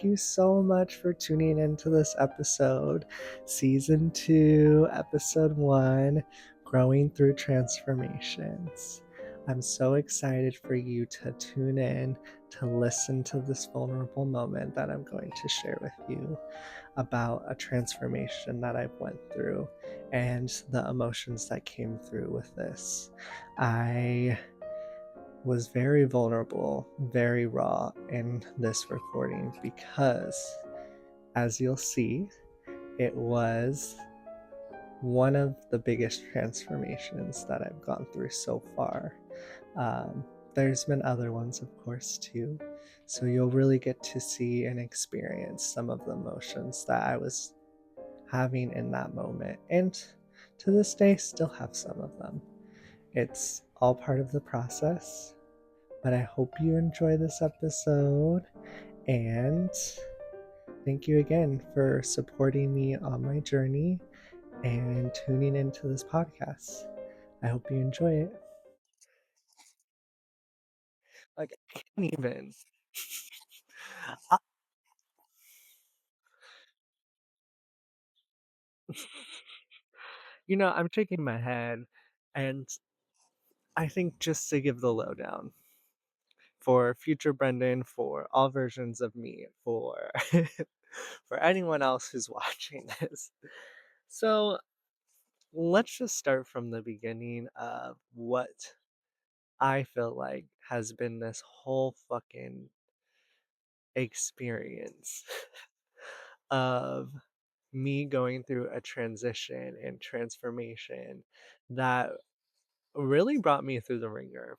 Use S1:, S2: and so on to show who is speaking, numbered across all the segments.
S1: thank you so much for tuning into this episode, Season 2, Episode 1, Growing Through Transformations. I'm so excited for you to tune in to listen to this vulnerable moment that I'm going to share with you about a transformation that I've went through and the emotions that came through with this. I was very vulnerable, very raw in this recording because, as you'll see, it was one of the biggest transformations that I've gone through so far. Um, there's been other ones, of course, too. So you'll really get to see and experience some of the emotions that I was having in that moment. And to this day, still have some of them. It's all part of the process. But I hope you enjoy this episode. And thank you again for supporting me on my journey and tuning into this podcast. I hope you enjoy it. Like, I can't even. I- I'm shaking my head, and I think just to give the lowdown for future Brendan, for all versions of me, for for anyone else who's watching this. So let's just start from the beginning of what I feel like has been this whole fucking experience of me going through a transition and transformation that really brought me through the ringer.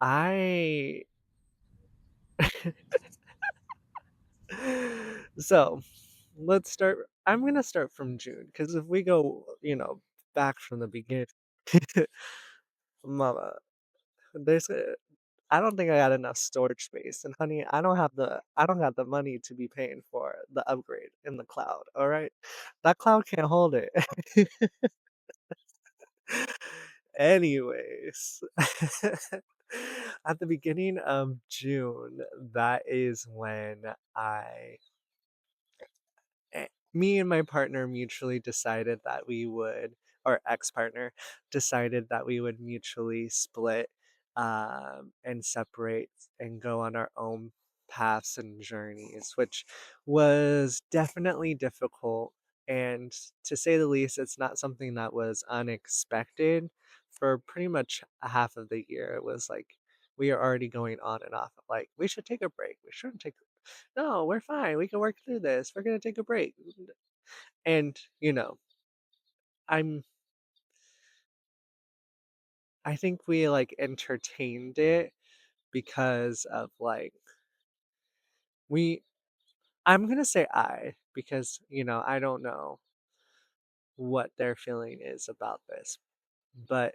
S1: I so let's start. I'm gonna start from June because if we go, back from the beginning, mama, there's a I don't think I got enough storage space. And honey, I don't got the money to be paying for the upgrade in the cloud. All right. That cloud can't hold it. Anyways, at the beginning of June, that is when I me and my partner mutually decided that we would, or ex-partner decided that we would mutually split and separate and go on our own paths and journeys, which was definitely difficult. And to say the least, it's not something that was unexpected. For pretty much a half of the year, it was like we are already going on and off. Like, we should take a break. We shouldn't take no, we're fine. We can work through this. We're gonna take a break. And, I'm I think we like entertained it because of like we I'm gonna say I because, I don't know what their feeling is about this. But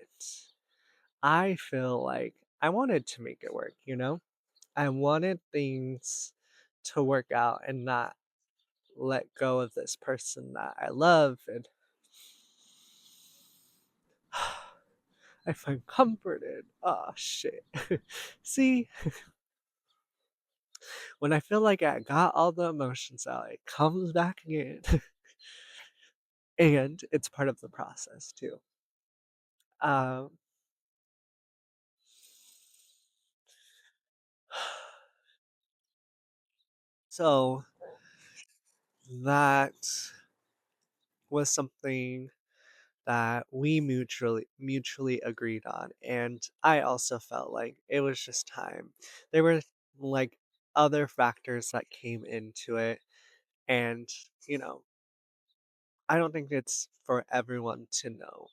S1: I feel like I wanted to make it work. I wanted things to work out and not let go of this person that I love and I find comforted. Oh shit. See, when I feel like I got all the emotions out, it comes back again. And it's part of the process too. Um so that was something that we mutually agreed on, and I also felt like it was just time. There were like other factors that came into it, and you know I don't think it's for everyone to know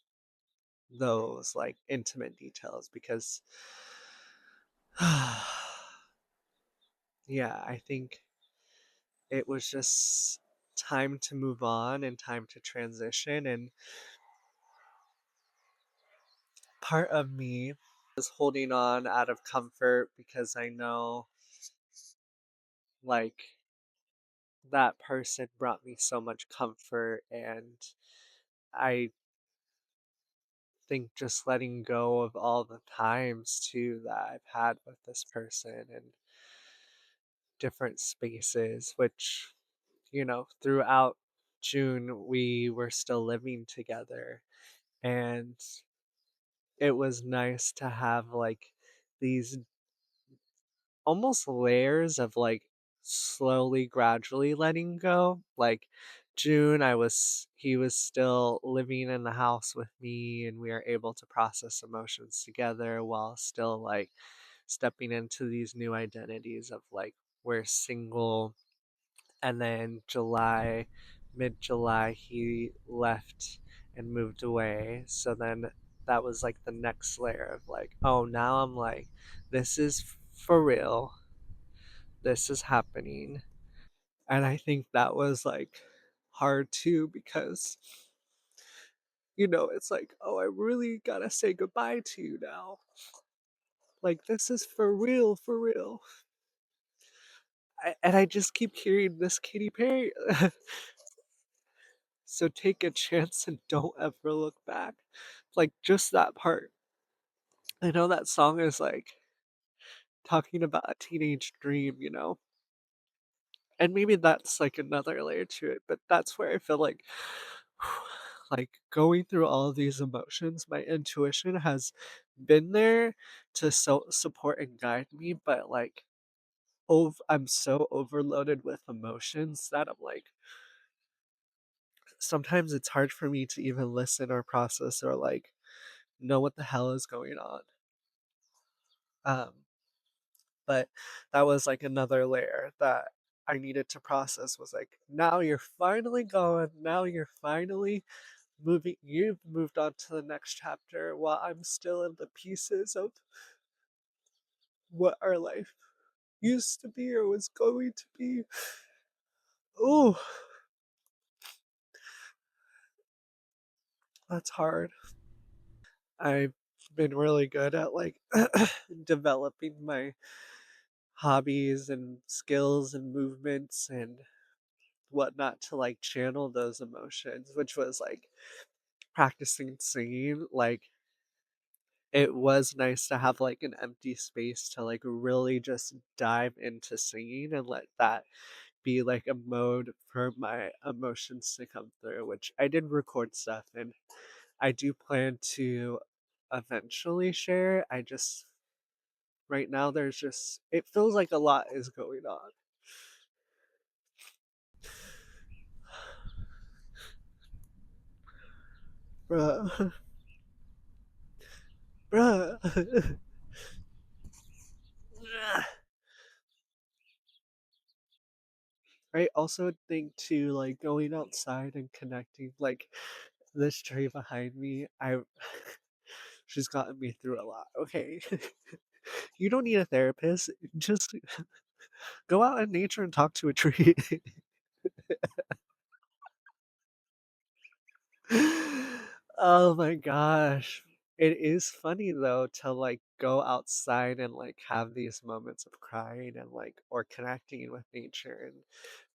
S1: those like intimate details because yeah, I think it was just time to move on and time to transition, and part of me is holding on out of comfort because I know like that person brought me so much comfort, and I think just letting go of all the times too that I've had with this person and different spaces, which, throughout June, we were still living together. And it was nice to have like these almost layers of like slowly, gradually letting go. Like June, he was still living in the house with me, and we were able to process emotions together while still like stepping into these new identities of like we're single. And then mid July, he left and moved away. So then that was like the next layer of like, oh, now I'm like, this is for real. This is happening. And I think that was like hard too because, it's like, oh, I really gotta say goodbye to you now. Like, this is for real, for real. And I just keep hearing this Katy Perry. So take a chance and don't ever look back. Like, just that part. I know that song is like talking about a teenage dream. And maybe that's like another layer to it, but that's where I feel like going through all of these emotions, my intuition has been there to support and guide me, but like I'm so overloaded with emotions that I'm like sometimes it's hard for me to even listen or process or like know what the hell is going on. Um, but that was like another layer that I needed to process was like, now you're finally going, now you're finally moving, you've moved on to the next chapter while I'm still in the pieces of what our life used to be or was going to be. Oh, that's hard. I've been really good at like developing my hobbies and skills and movements and whatnot to like channel those emotions, which was like practicing singing. Like it was nice to have like an empty space to like really just dive into singing and let that be like a mode for my emotions to come through, which I did record stuff and I do plan to eventually share. I just right now there's just it feels like a lot is going on. Bruh. Bruh. I also think too, like going outside and connecting, like this tree behind me, she's gotten me through a lot. Okay. You don't need a therapist. Just go out in nature and talk to a tree. Oh my gosh. It is funny though to like go outside and like have these moments of crying and like or connecting with nature and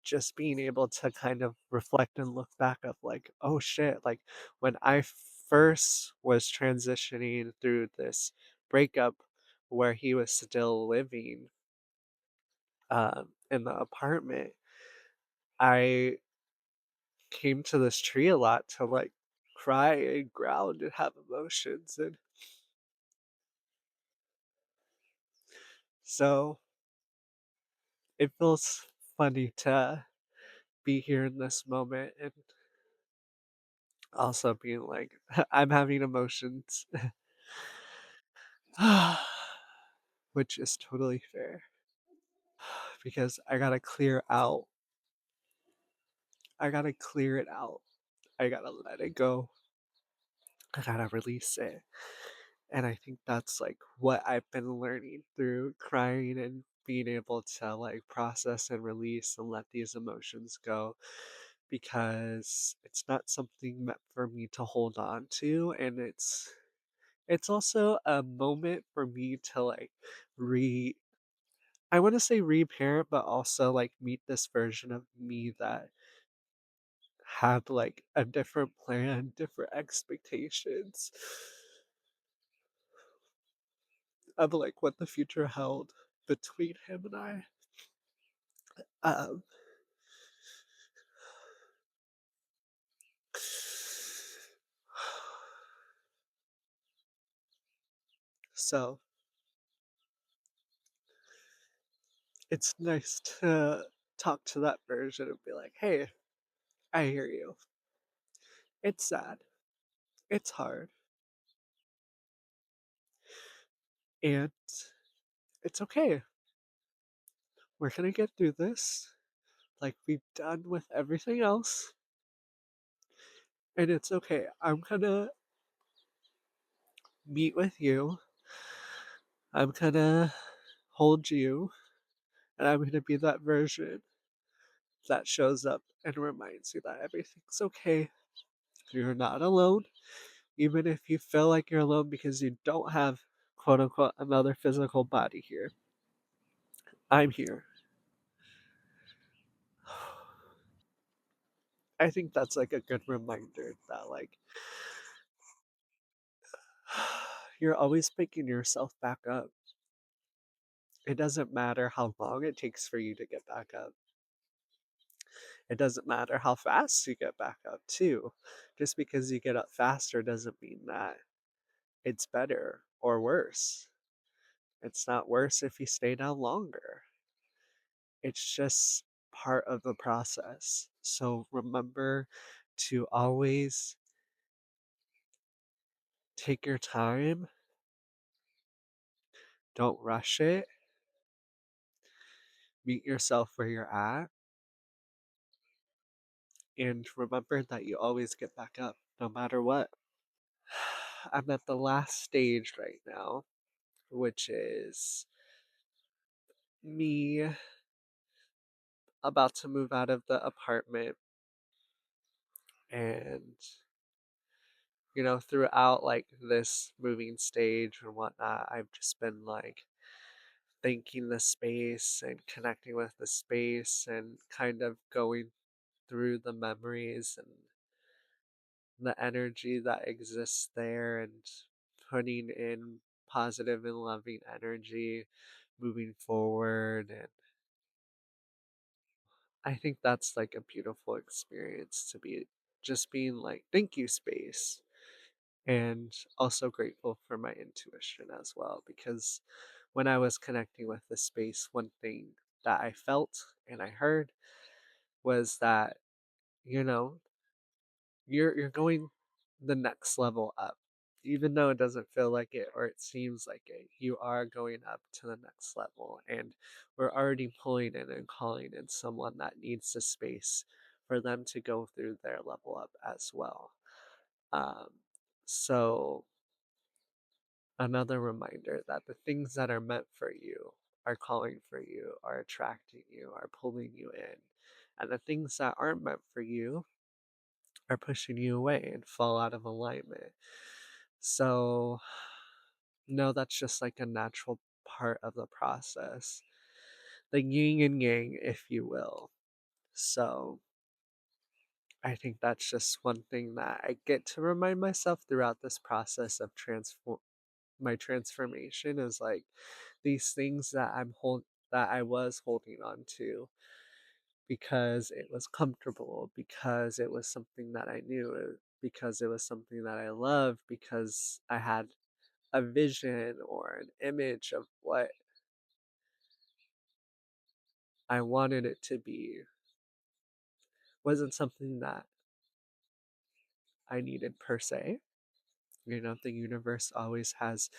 S1: just being able to kind of reflect and look back of like, oh shit, like when I first was transitioning through this breakup where he was still living in the apartment, I came to this tree a lot to like cry and ground and have emotions. And so it feels funny to be here in this moment and also being like, I'm having emotions, which is totally fair because I gotta clear it out. I gotta let it go. I gotta release it. And I think that's like what I've been learning through crying and being able to like process and release and let these emotions go because it's not something meant for me to hold on to and it's also a moment for me to like re I want to say reparent but also like meet this version of me that had like a different plan, different expectations of like what the future held between him and I. Um, so it's nice to talk to that version and be like, hey, I hear you. It's sad. It's hard. And it's okay. We're going to get through this like we've done with everything else. And it's okay. I'm going to meet with you. I'm going to hold you. And I'm going to be that version that shows up and reminds you that everything's okay. You're not alone. Even if you feel like you're alone because you don't have, quote unquote, another physical body here, I'm here. I think that's like a good reminder that, like, you're always picking yourself back up. It doesn't matter how long it takes for you to get back up. It doesn't matter how fast you get back up, too. Just because you get up faster doesn't mean that it's better or worse. It's not worse if you stay down longer. It's just part of the process. So remember to always take your time. Don't rush it. Meet yourself where you're at. And remember that you always get back up, no matter what. I'm at the last stage right now, which is me about to move out of the apartment. And, throughout like this moving stage and whatnot, I've just been like thanking the space and connecting with the space and kind of going through the memories and the energy that exists there and putting in positive and loving energy moving forward. And I think that's like a beautiful experience to be just being like, thank you, space. And also grateful for my intuition as well, because when I was connecting with the space, one thing that I felt and I heard was that, you know, you're going the next level up. Even though it doesn't feel like it or it seems like it, you are going up to the next level. And we're already pulling in and calling in someone that needs the space for them to go through their level up as well. Um, so, another reminder that the things that are meant for you are calling for you, are attracting you, are pulling you in. And the things that aren't meant for you are pushing you away and fall out of alignment. So, no, that's just like a natural part of the process. The yin and yang, if you will. So, I think that's just one thing that I get to remind myself throughout this process of my transformation is like these things that I was holding on to because it was comfortable, because it was something that I knew, because it was something that I loved, because I had a vision or an image of what I wanted it to be, wasn't something that I needed per se. The universe always has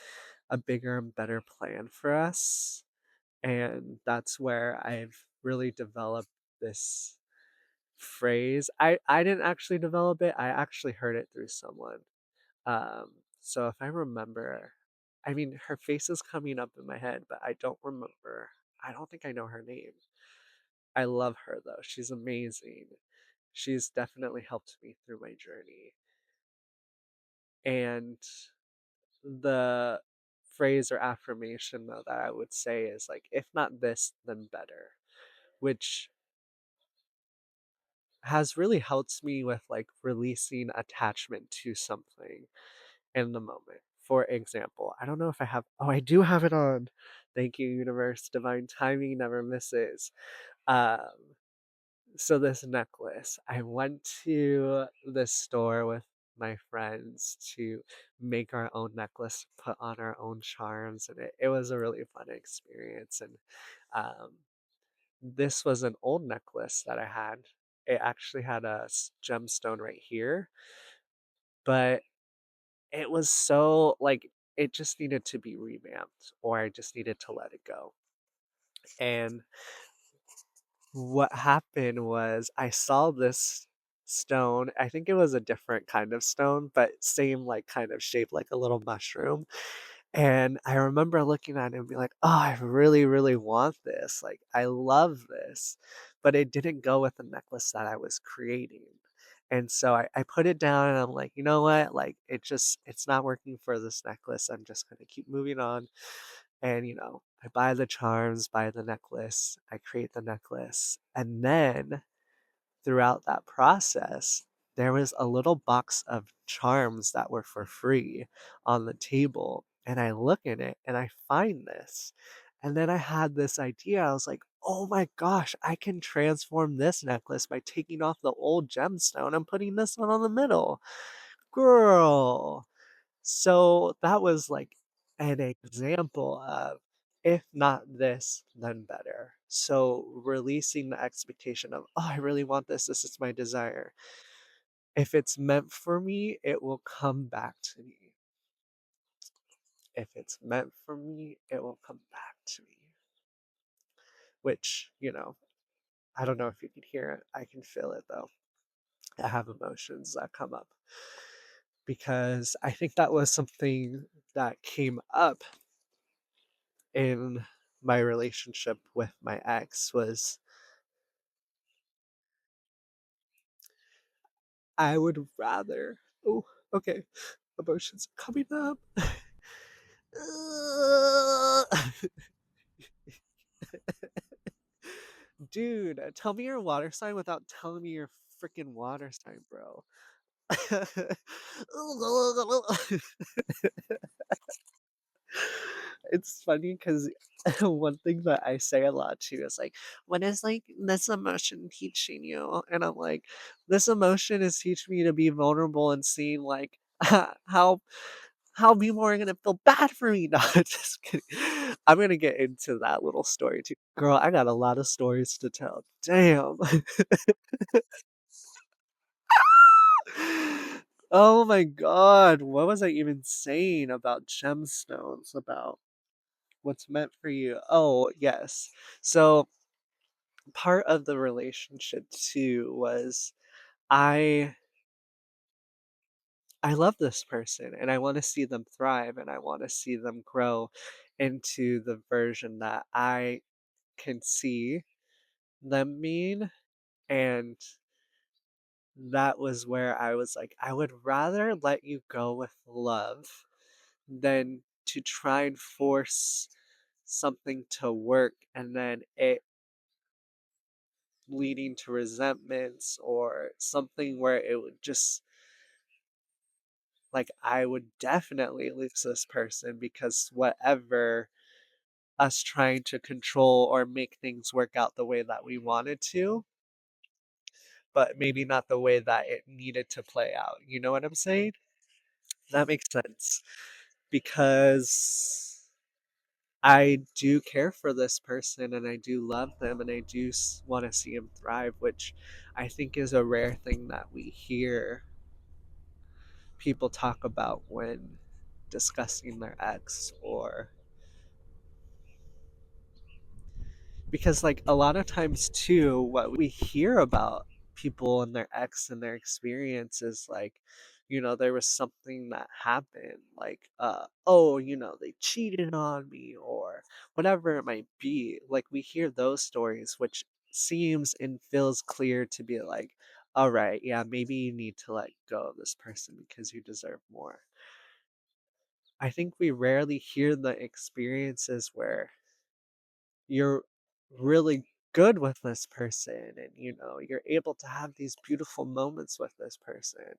S1: a bigger and better plan for us. And that's where I've really developed this phrase. I didn't actually develop it, I actually heard it through someone. So if I remember, I mean, her face is coming up in my head, but I don't remember. I don't think I know her name. I love her though. She's amazing. She's definitely helped me through my journey. And the phrase or affirmation though that I would say is like, if not this, then better, which has really helped me with like releasing attachment to something in the moment. For example, I don't know if I have, oh, I do have it on. Thank you, universe. Divine timing never misses. Um, so this necklace, I went to the store with my friends to make our own necklace, put on our own charms, and it was a really fun experience. And um, this was an old necklace that I had. It actually had a gemstone right here, but it was so like it just needed to be revamped, or I just needed to let it go. And what happened was I saw this stone. I think it was a different kind of stone, but same like kind of shape like a little mushroom. And I remember looking at it and being like, "Oh, I really, really want this. Like, I love this." But it didn't go with the necklace that I was creating. And so I put it down and I'm like, you know what? Like, it's not working for this necklace. I'm just going to keep moving on. And, I buy the charms, buy the necklace, I create the necklace. And then throughout that process, there was a little box of charms that were for free on the table. And I look in it and I find this. And then I had this idea. I was like, oh my gosh, I can transform this necklace by taking off the old gemstone and putting this one on the middle. Girl. So that was like an example of if not this, then better. So releasing the expectation of, oh, I really want this. This is my desire. If it's meant for me, it will come back to me. If it's meant for me, it will come back to me. Which, I don't know if you can hear it. I can feel it though. I have emotions that come up because I think that was something that came up in my relationship with my ex was I would rather oh, okay, emotions are coming up. Dude, tell me your water sign without telling me your freaking water sign, bro. It's funny because one thing that I say a lot too is like, "What is like this emotion teaching you?" And I'm like, "This emotion is teaching me to be vulnerable and seeing like how people are gonna feel bad for me." No, just kidding. I'm gonna get into that little story too. Girl, I got a lot of stories to tell. Damn. Oh my god, what was I even saying about gemstones? About what's meant for you? Oh, yes. So part of the relationship too was I I love this person and I want to see them thrive and I want to see them grow into the version that I can see them being. And that was where I was like, I would rather let you go with love than to try and force something to work and then it leading to resentments or something where it would just like I would definitely lose this person because whatever us trying to control or make things work out the way that we wanted to, but maybe not the way that it needed to play out. You know what I'm saying? That makes sense because I do care for this person and I do love them and I do want to see him thrive, which I think is a rare thing that we hear people talk about when discussing their ex or because like a lot of times too what we hear about people and their ex and their experience is like there was something that happened like oh they cheated on me or whatever it might be like we hear those stories which seems and feels clear to be like all right yeah maybe you need to let go of this person because you deserve more. I think we rarely hear the experiences where you're really good with this person and you're able to have these beautiful moments with this person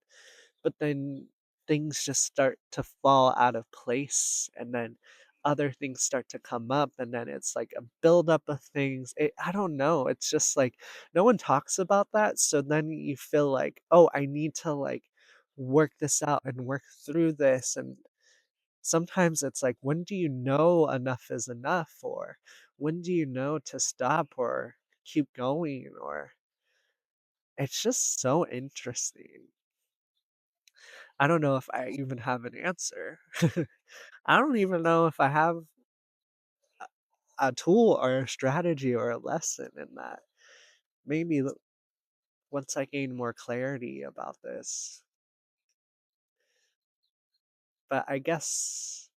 S1: but then things just start to fall out of place and then other things start to come up, and then it's like a buildup of things. I don't know. It's just like no one talks about that. So then you feel like, oh, I need to like work this out and work through this. And sometimes it's like, when do you know enough is enough? Or when do you know to stop or keep going? Or it's just so interesting. I don't know if I even have an answer. I don't even know if I have a tool or a strategy or a lesson in that. Maybe once I gain more clarity about this. But I guess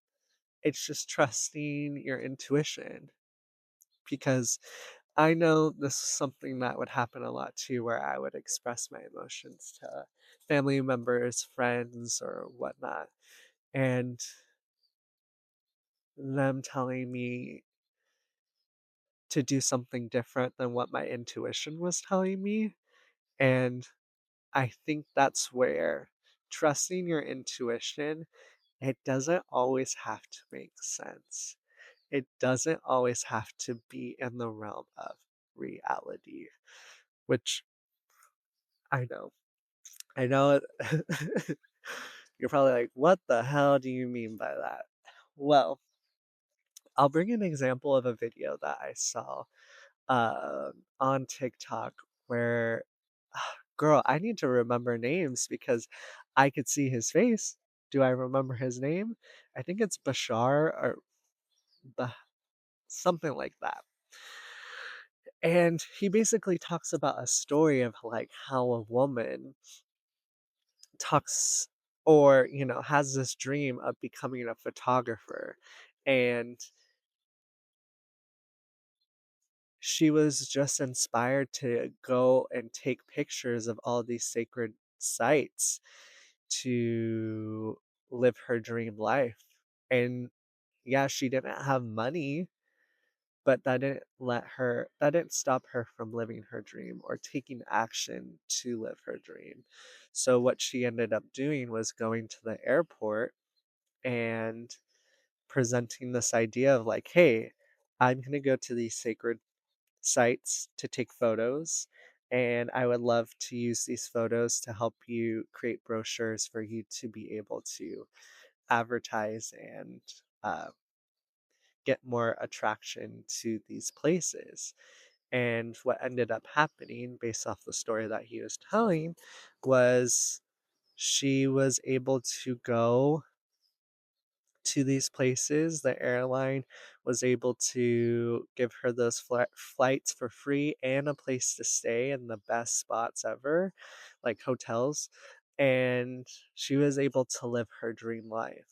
S1: it's just trusting your intuition, because I know this is something that would happen a lot too, where I would express my emotions to family members, friends, or whatnot. And them telling me to do something different than what my intuition was telling me. And I think that's where trusting your intuition, it doesn't always have to make sense. It doesn't always have to be in the realm of reality, which I know. I know it. You're probably like, what the hell do you mean by that? Well, I'll bring an example of a video that I saw on TikTok where, girl, I need to remember names because I could see his face. Do I remember his name? I think it's Bashar or something like that. And he basically talks about a story of like how a woman talks, or, has this dream of becoming a photographer. And she was just inspired to go and take pictures of all these sacred sites to live her dream life. And yeah, she didn't have money, but that didn't stop her from living her dream or taking action to live her dream. So what she ended up doing was going to the airport and presenting this idea of like, hey, I'm going to go to these sacred sites to take photos, and I would love to use these photos to help you create brochures for you to be able to advertise and uh, get more attraction to these places. And what ended up happening, based off the story that he was telling, was she was able to go to these places. The airline was able to give her those flights for free and a place to stay in the best spots ever, like hotels. And she was able to live her dream life.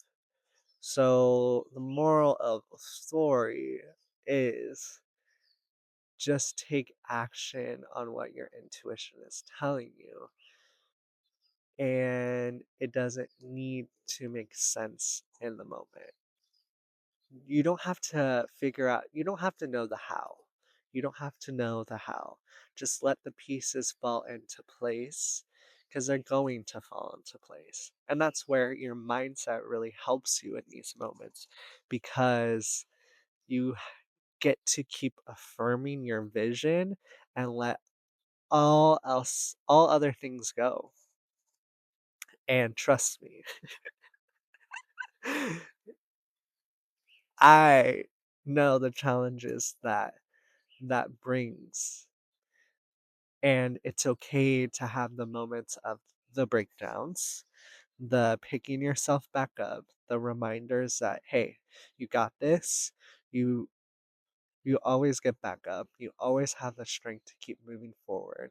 S1: So, the moral of the story is just take action on what your intuition is telling you. And it doesn't need to make sense in the moment. You don't have to figure out, you don't have to know the how. You don't have to know the how. Just let the pieces fall into place, because they're going to fall into place. And that's where your mindset really helps you in these moments, because you get to keep affirming your vision and let all other things go. And trust me, I know the challenges that brings. And it's okay to have the moments of the breakdowns, the picking yourself back up, the reminders that, hey, you got this. You you always get back up. You always have the strength to keep moving forward.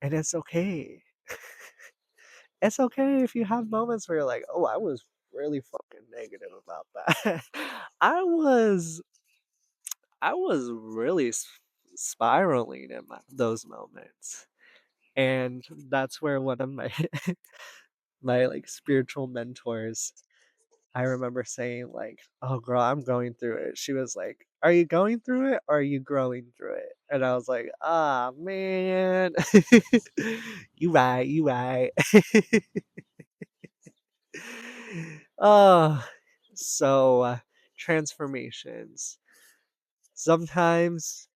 S1: And it's okay. It's okay if you have moments where you're like, oh, I was really fucking negative about that. I was I was really spiraling in those moments. And that's where one of my my like spiritual mentors, I remember saying like, "Oh girl, I'm going through it." She was like, "Are you going through it or are you growing through it?" And I was like, "Ah, man." You right, you right. Oh, So, transformations. Sometimes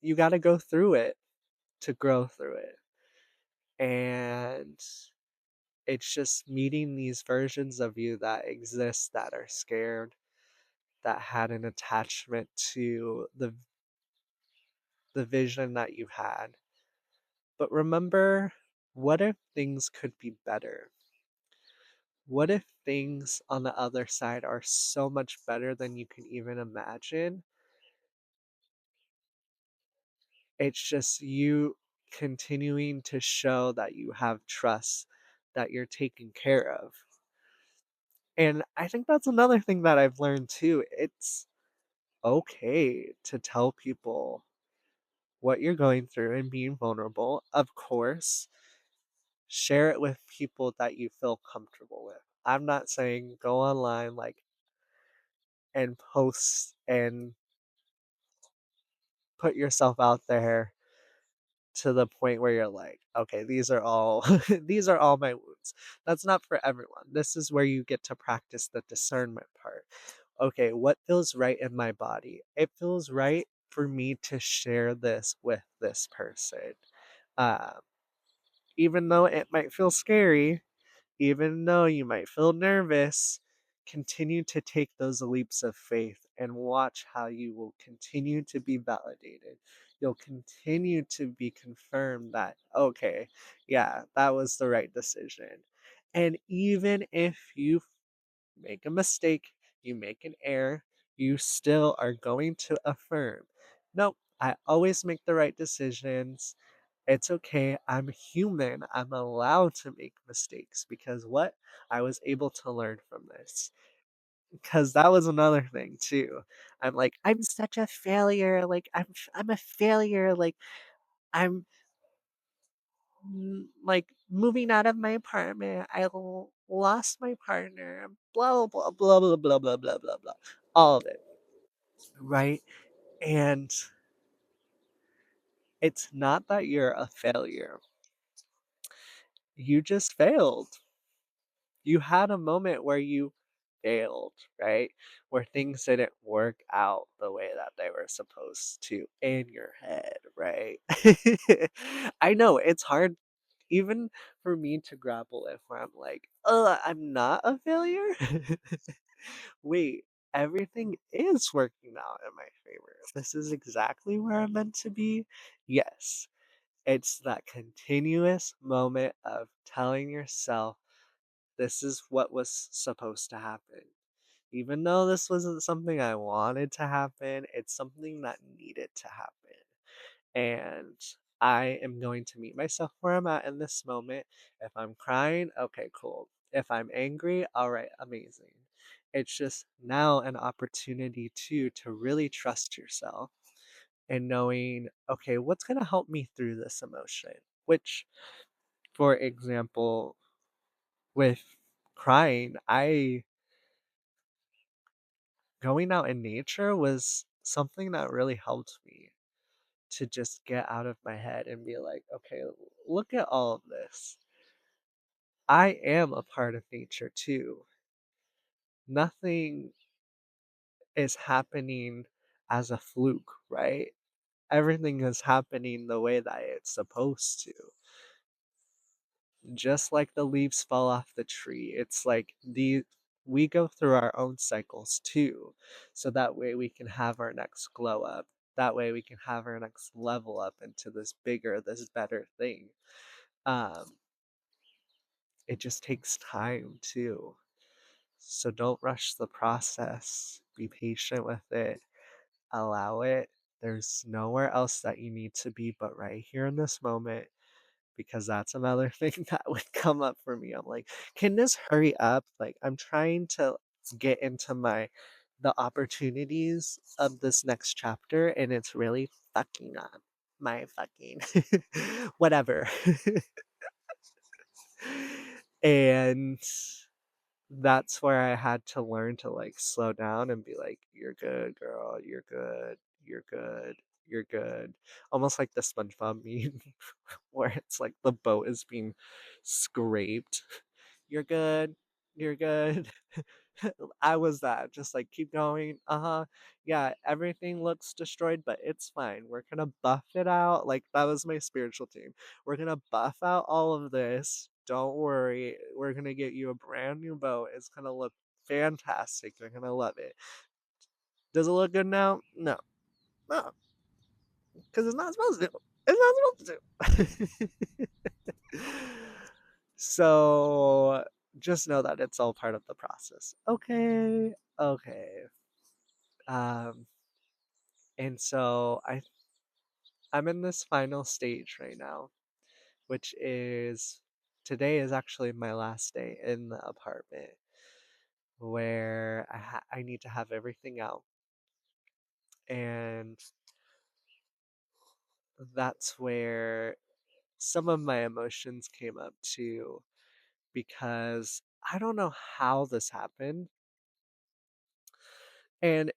S1: you got to go through it to grow through it. And it's just meeting these versions of you that exist that are scared, that had an attachment to the vision that you had. But remember, what if things could be better? What if things on the other side are so much better than you can even imagine? It's just you continuing to show that you have trust, that you're taken care of. And I think that's another thing that I've learned too. It's okay to tell people what you're going through and being vulnerable. Of course, share it with people that you feel comfortable with. I'm not saying go online and post and put yourself out there to the point where you're like, okay, these are all these are all my wounds. That's not for everyone. This is where you get to practice the discernment part. Okay, what feels right in my body? It feels right for me to share this with this person. Um, Even though it might feel scary, even though you might feel nervous, continue to take those leaps of faith and watch how you will continue to be validated. You'll continue to be confirmed that, okay, yeah, that was the right decision. And even if you make a mistake, you make an error, you still are going to affirm, nope, I always make the right decisions. It's okay. I'm human. I'm allowed to make mistakes because what? I was able to learn from this. Because that was another thing too. I'm like, I'm such a failure. Like I'm a failure. Like I'm like moving out of my apartment. Lost my partner. Blah blah blah blah blah blah blah blah blah. All of it, right? And it's not that you're a failure. You just failed. You had a moment where you failed, right? Where things didn't work out the way that they were supposed to in your head, right? I know it's hard even for me to grapple with where I'm like, oh, I'm not a failure. Wait, everything is working out in my favor. This is exactly where I'm meant to be. Yes, it's that continuous moment of telling yourself this is what was supposed to happen. Even though this wasn't something I wanted to happen, it's something that needed to happen. And I am going to meet myself where I'm at in this moment. If I'm crying, okay, cool. If I'm angry, all right, amazing. It's just now an opportunity to really trust yourself and knowing, okay, what's going to help me through this emotion? Which, for example, with crying, I going out in nature was something that really helped me to just get out of my head and be like, okay, look at all of this. I am a part of nature too. Nothing is happening as a fluke, right? Everything is happening the way that it's supposed to. Just like the leaves fall off the tree, it's like the we go through our own cycles too. So that way we can have our next glow up. That way we can have our next level up into this bigger, this better thing. Um, it just takes time too. So don't rush the process. Be patient with it. Allow it. There's nowhere else that you need to be but right here in this moment because that's another thing that would come up for me. I'm like, can this hurry up? Like, I'm trying to get into the opportunities of this next chapter, and it's really fucking up my fucking whatever. And that's where I had to learn to like slow down and be like, you're good, girl, you're good, you're good, you're good. Almost like the SpongeBob meme where it's like the boat is being scraped. You're good. You're good." I was that, just like, "Keep going, uh-huh, yeah, everything looks destroyed, but it's fine, we're gonna buff it out," like, that was my spiritual team. "We're gonna buff out all of this, don't worry, we're gonna get you a brand new boat, it's gonna look fantastic, you're gonna love it." Does it look good now? No. No, because it's not supposed to. It's not supposed to. So just know that it's all part of the process. Okay. Okay. Um, and so I'm in this final stage right now, which is today is actually my last day in the apartment where I need to have everything out, and that's where some of my emotions came up too, because I don't know how this happened. And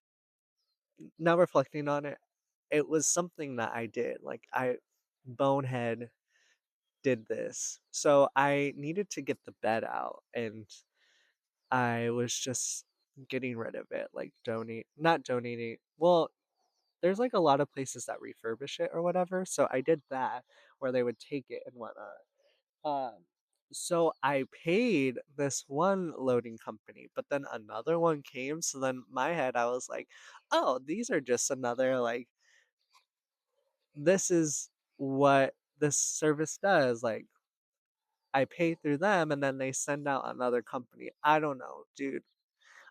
S1: now reflecting on it, it was something that I did. Like, I bonehead did this. So I needed to get the bed out, and I was just getting rid of it, like not donating. Well, there's like a lot of places that refurbish it or whatever. So I did that where they would take it and whatnot. Um, so I paid this one loading company, but then another one came. So then my head, I was like, oh, these are just another, like, this is what this service does. Like, I pay through them and then they send out another company. I don't know, dude.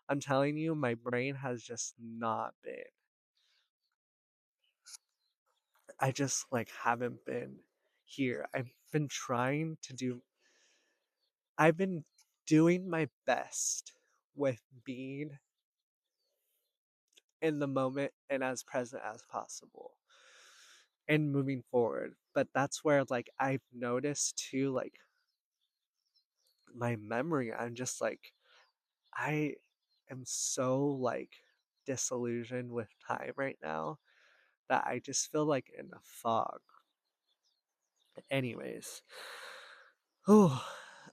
S1: I'm telling you, my brain has just not been. I just like haven't been here. I've been doing my best with being in the moment and as present as possible and moving forward. But that's where, like, I've noticed too, like, my memory, I'm just like, I am so, like, disillusioned with time right now that I just feel like in a fog. Anyways, whew,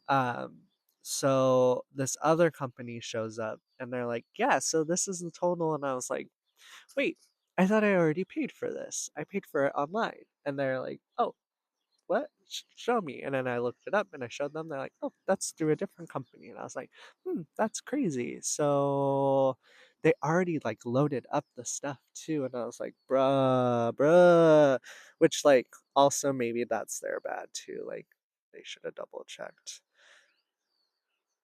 S1: um, so this other company shows up and they're like, yeah, so this is the total. And I was like, wait, I thought I already paid for this. I paid for it online. And they're like, oh, what? Show me. And then I looked it up and I showed them. They're like, oh, that's through a different company. And I was like, that's crazy. So they already like loaded up the stuff too. And I was like, bruh, which, like, also maybe that's their bad too. Like, they should have double checked.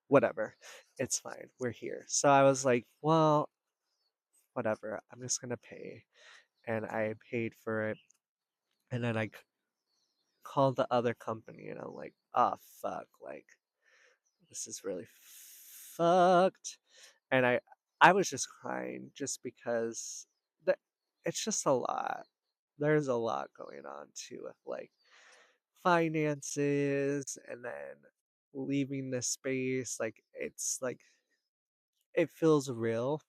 S1: Whatever. It's fine. We're here. So I was like, well, whatever. I'm just going to pay. And I paid for it. And then I called the other company and I'm like, oh, fuck. Like, this is really fucked. And I was just crying just because that it's just a lot. There's a lot going on too with, like, finances and then leaving this space. Like, it's like it feels real.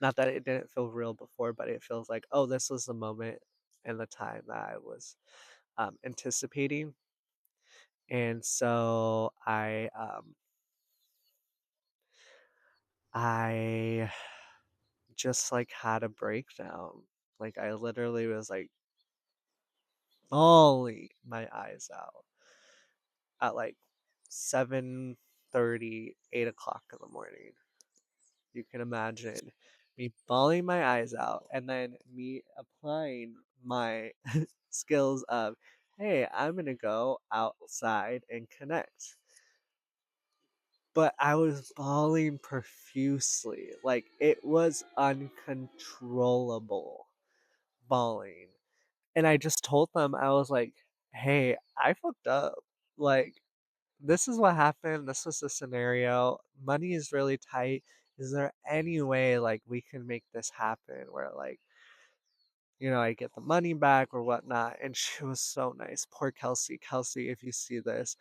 S1: Not that it didn't feel real before, but it feels like, oh, this was the moment and the time that I was anticipating. And so I just like had a breakdown. Like, I literally was like bawling my eyes out at like 7:30, 8 o'clock in the morning. You can imagine me bawling my eyes out and then me applying my skills of, hey, I'm gonna go outside and connect. But I was bawling profusely. Like, it was uncontrollable bawling. And I just told them, I was like, hey, I fucked up. Like, this is what happened. This was the scenario. Money is really tight. Is there any way, like, we can make this happen where, like, I get the money back or whatnot? And she was so nice. Poor Kelsey. Kelsey, if you see this,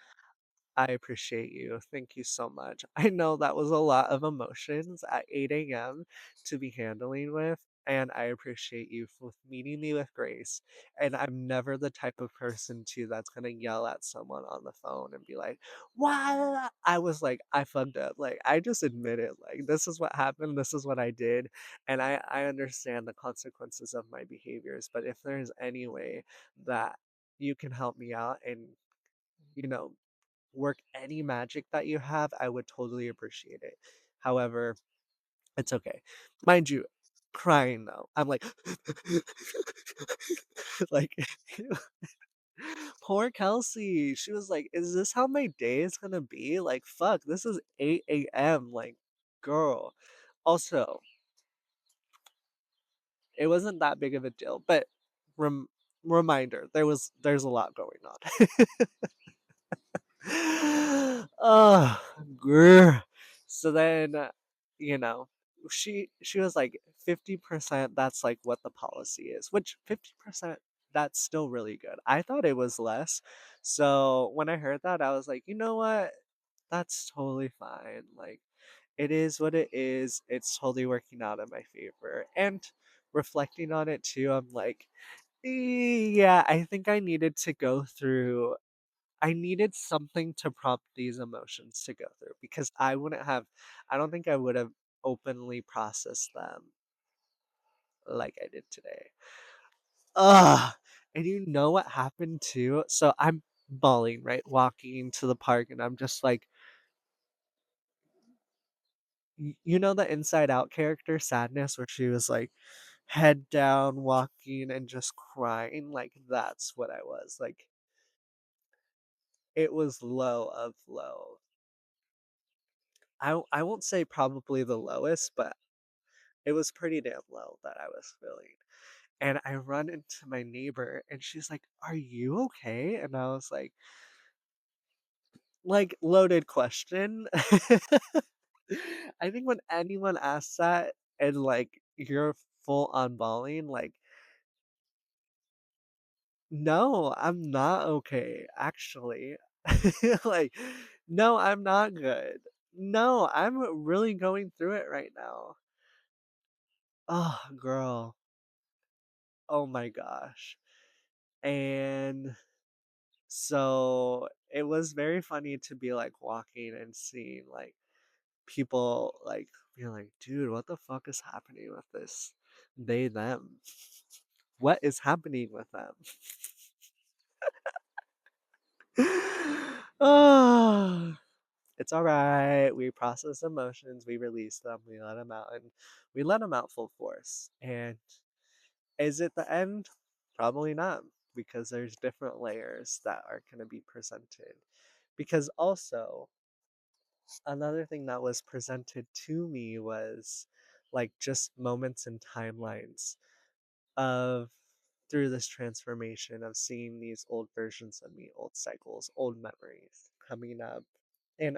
S1: I appreciate you. Thank you so much. I know that was a lot of emotions at 8 a.m. to be handling with. and I appreciate you for meeting me with grace. And I'm never the type of person too that's gonna yell at someone on the phone and be like, "Why?" I was like, I fucked up. Like I just admit it. Like this is what happened. This is what I did, and I understand the consequences of my behaviors. But if there's any way that you can help me out and you know work any magic that you have, I would totally appreciate it. However, it's okay. Mind you, crying though. I'm like like poor Kelsey. She was like, "Is this how my day is gonna be? Like, fuck, this is 8 a.m. Like, girl." Also, it wasn't that big of a deal, but rem- reminder, there's a lot going on. Oh, grr. So then, you know, she was like 50%, that's like what the policy is, which 50%, that's still really good. I thought it was less. So when I heard that, I was like, you know what? That's totally fine. Like, it is what it is. It's totally working out in my favor. And reflecting on it too, I'm like, yeah, I think I needed something to prompt these emotions to go through because I don't think I would have openly processed them like I did today. Ugh. And you know what happened too? So I'm bawling, right? Walking to the park, and I'm just like, you know, the Inside Out character, Sadness, where she was like, head down, walking, and just crying. Like, that's what I was. Like, it was low of low. I won't say probably the lowest, but it was pretty damn low that I was feeling. And I run into my neighbor and she's like, "Are you okay?" And I was like loaded question. I think when anyone asks that and like you're full on bawling, like, no, I'm not okay, actually. Like, no, I'm not good. No, I'm really going through it right now. Oh, girl. Oh my gosh. And so it was very funny to be like walking and seeing like people like being like, dude, what the fuck is happening with this? They, them. What is happening with them? Oh, it's all right. We process emotions, we release them, we let them out, and we let them out full force. And is it the end? Probably not, because there's different layers that are going to be presented. Because also, another thing that was presented to me was like just moments and timelines of through this transformation of seeing these old versions of me, old cycles, old memories coming up. And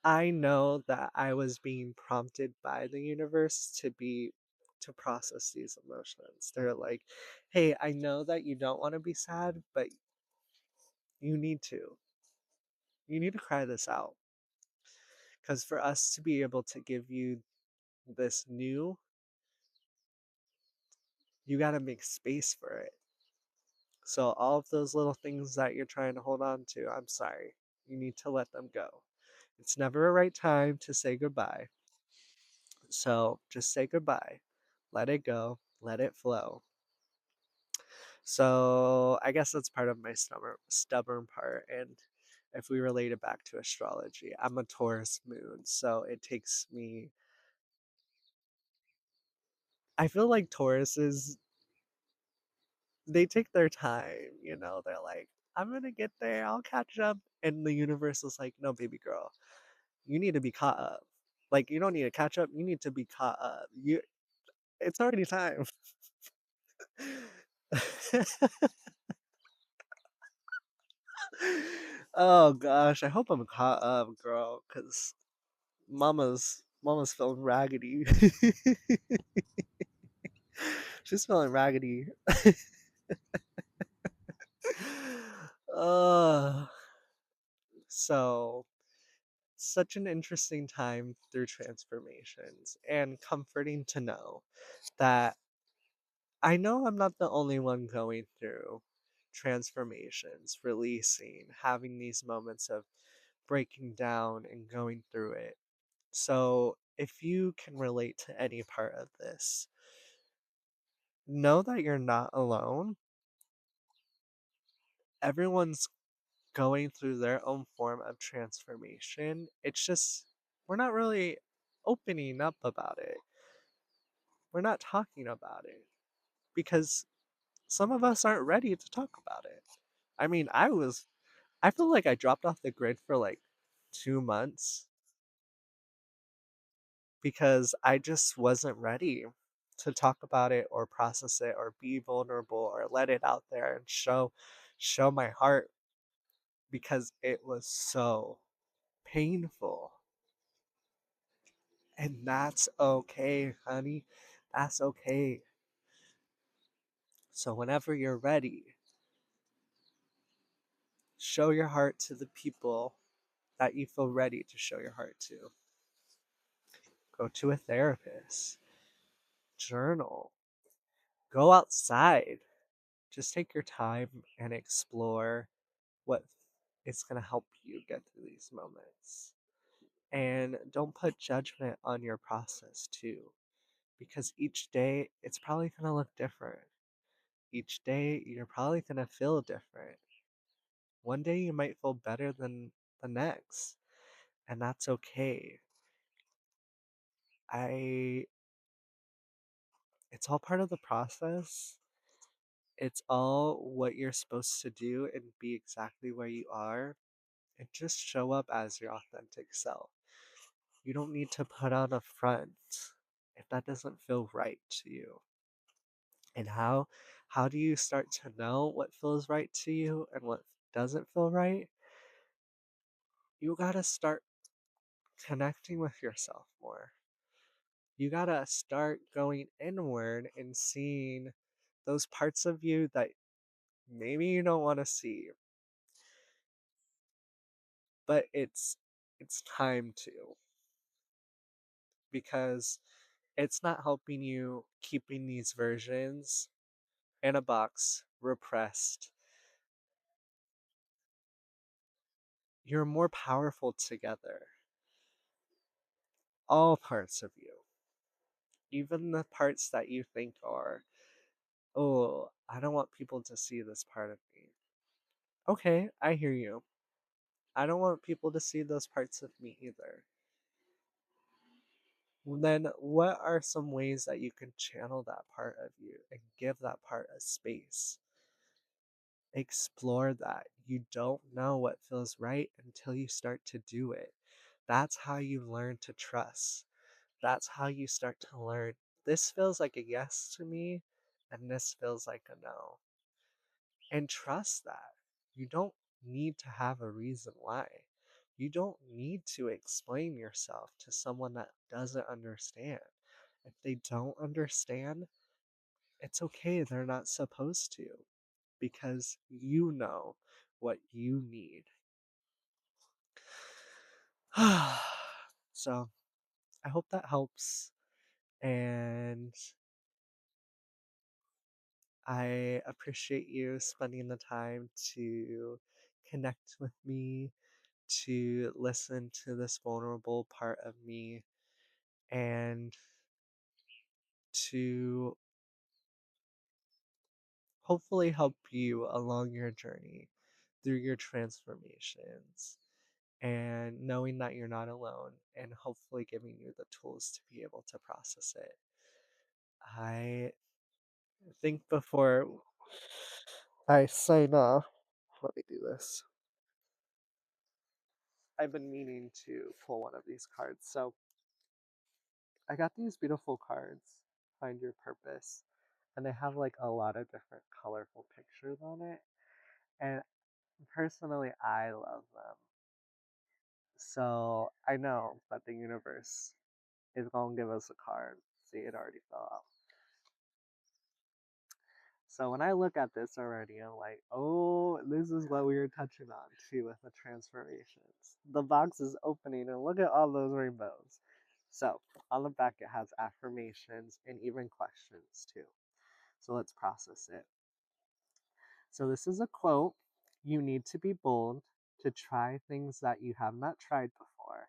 S1: I know that I was being prompted by the universe to process these emotions. They're like, "Hey, I know that you don't want to be sad, but you need to. You need to cry this out. Because for us to be able to give you this new, you got to make space for it. So all of those little things that you're trying to hold on to, I'm sorry. You need to let them go. It's never a right time to say goodbye. So just say goodbye. Let it go. Let it flow. So I guess that's part of my stubborn part. And if we relate it back to astrology, I'm a Taurus moon, so it takes me. I feel like Tauruses, they take their time. They're like, I'm gonna get there. I'll catch up. And the universe is like, no, baby girl, you need to be caught up. Like you don't need to catch up. You need to be caught up. It's already time. Oh gosh, I hope I'm caught up, girl, because mama's feeling raggedy. She's feeling raggedy. uh so such an interesting time through transformations and comforting to know that I know I'm not the only one going through transformations, releasing, having these moments of breaking down and going through it. So, if you can relate to any part of this, know that you're not alone. Everyone's going through their own form of transformation. It's just, we're not really opening up about it. We're not talking about it because some of us aren't ready to talk about it. I mean, I feel like I dropped off the grid for like 2 months because I just wasn't ready to talk about it or process it or be vulnerable or let it out there and show my heart because it was so painful. And that's okay, honey. That's okay. So whenever you're ready, show your heart to the people that you feel ready to show your heart to. Go to a therapist, journal, go outside. Just take your time and explore what is going to help you get through these moments. And don't put judgment on your process too, because each day it's probably going to look different. Each day you're probably going to feel different. One day you might feel better than the next, and that's okay. I It's all part of the process. It's all what you're supposed to do and be exactly where you are and just show up as your authentic self. You don't need to put on a front if that doesn't feel right to you. And how do you start to know what feels right to you and what doesn't feel right? You got to start connecting with yourself more. You got to start going inward and seeing those parts of you that maybe you don't want to see, but it's time to, because it's not helping you keeping these versions in a box repressed. You're more powerful together. All parts of you, even the parts that you think are, oh, I don't want people to see this part of me. Okay, I hear you. I don't want people to see those parts of me either. Then what are some ways that you can channel that part of you and give that part a space? Explore that. You don't know what feels right until you start to do it. That's how you learn to trust. That's how you start to learn. This feels like a yes to me, and this feels like a no. And trust that. You don't need to have a reason why. You don't need to explain yourself to someone that doesn't understand. If they don't understand, it's okay. They're not supposed to, because you know what you need. So I hope that helps. And I appreciate you spending the time to connect with me, to listen to this vulnerable part of me, and to hopefully help you along your journey through your transformations, and knowing that you're not alone, and hopefully giving you the tools to be able to process it. I think before I sign off, let me do this. I've been meaning to pull one of these cards. So I got these beautiful cards, Find Your Purpose, and they have like a lot of different colorful pictures on it. And personally, I love them. So I know that the universe is going to give us a card. See, it already fell out. So when I look at this already, I'm like, oh, this is what we were touching on too with the transformations. The box is opening, and look at all those rainbows. So on the back, it has affirmations and even questions too. So let's process it. So this is a quote. You need to be bold to try things that you have not tried before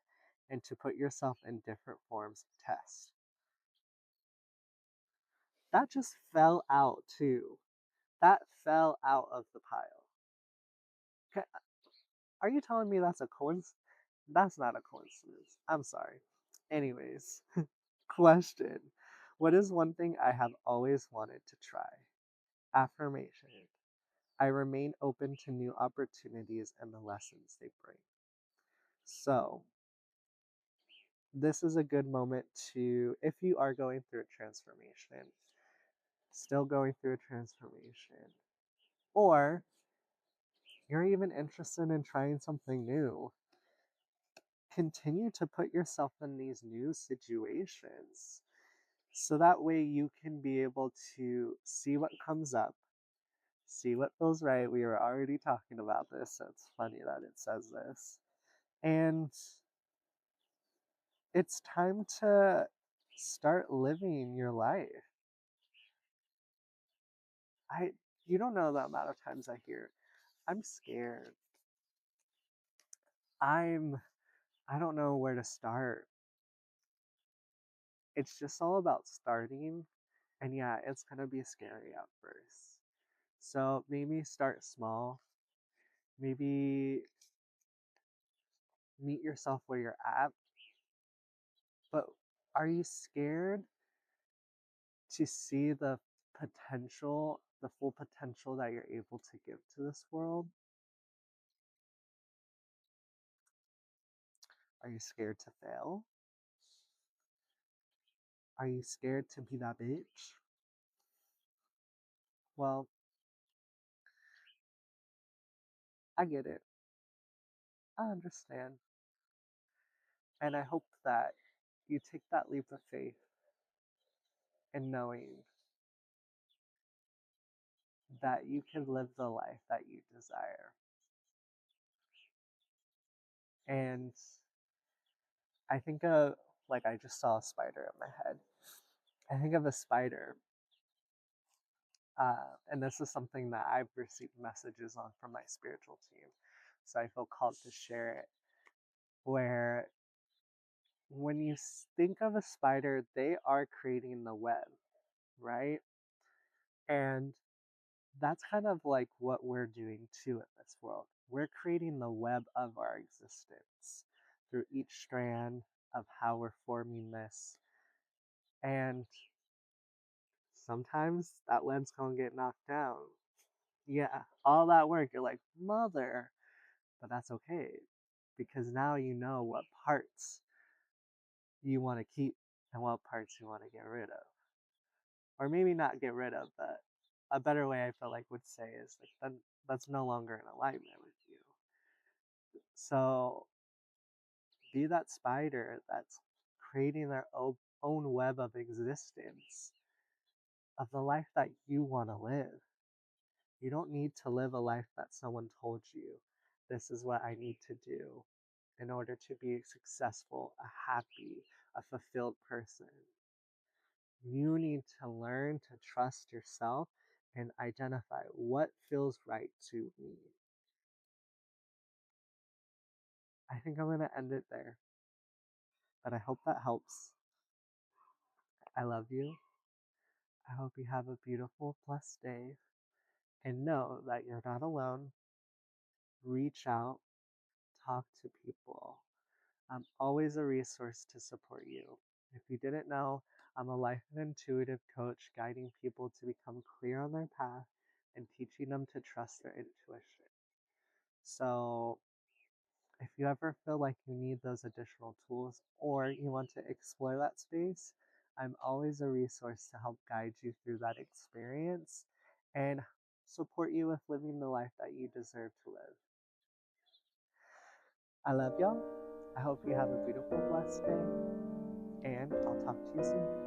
S1: and to put yourself in different forms of test. That just fell out too. That fell out of the pile. Okay, are you telling me that's a coincidence? That's not a coincidence. I'm sorry. Anyways, question. What is one thing I have always wanted to try? Affirmation. I remain open to new opportunities and the lessons they bring. So, this is a good moment to, if you are going through a transformation, still going through a transformation, or you're even interested in trying something new, continue to put yourself in these new situations so that way you can be able to see what comes up, see what feels right. We were already talking about this, so it's funny that it says this. And it's time to start living your life. I you don't know the amount of times I hear, I'm scared. I don't know where to start. It's just all about starting. And yeah, it's gonna be scary at first. So maybe start small. Maybe meet yourself where you're at. But are you scared to see the potential, the full potential that you're able to give to this world? Are you scared to fail? Are you scared to be that bitch? Well, I get it. I understand. And I hope that you take that leap of faith in knowing that you can live the life that you desire. And I think of, like, I just saw a spider in my head. I think of a spider, and this is something that I've received messages on from my spiritual team. So I feel called to share it. Where when you think of a spider, they are creating the web, right? And that's kind of like what we're doing too in this world. We're creating the web of our existence through each strand of how we're forming this. And sometimes that web's gonna get knocked down. Yeah, all that work, you're like, mother. But that's okay because now you know what parts you want to keep and what parts you want to get rid of. Or maybe not get rid of, but a better way I feel like would say is like that's no longer in alignment with you. So be that spider that's creating their own web of existence of the life that you want to live. You don't need to live a life that someone told you this is what I need to do in order to be successful, a happy, a fulfilled person. You need to learn to trust yourself and identify what feels right to me. I think I'm going to end it there, but I hope that helps. I love you. I hope you have a beautiful, blessed day, and know that you're not alone. Reach out, talk to people. I'm always a resource to support you. If you didn't know, I'm a life and intuitive coach guiding people to become clear on their path and teaching them to trust their intuition. So, if you ever feel like you need those additional tools or you want to explore that space, I'm always a resource to help guide you through that experience and support you with living the life that you deserve to live. I love y'all. I hope you have a beautiful, blessed day, and I'll talk to you soon.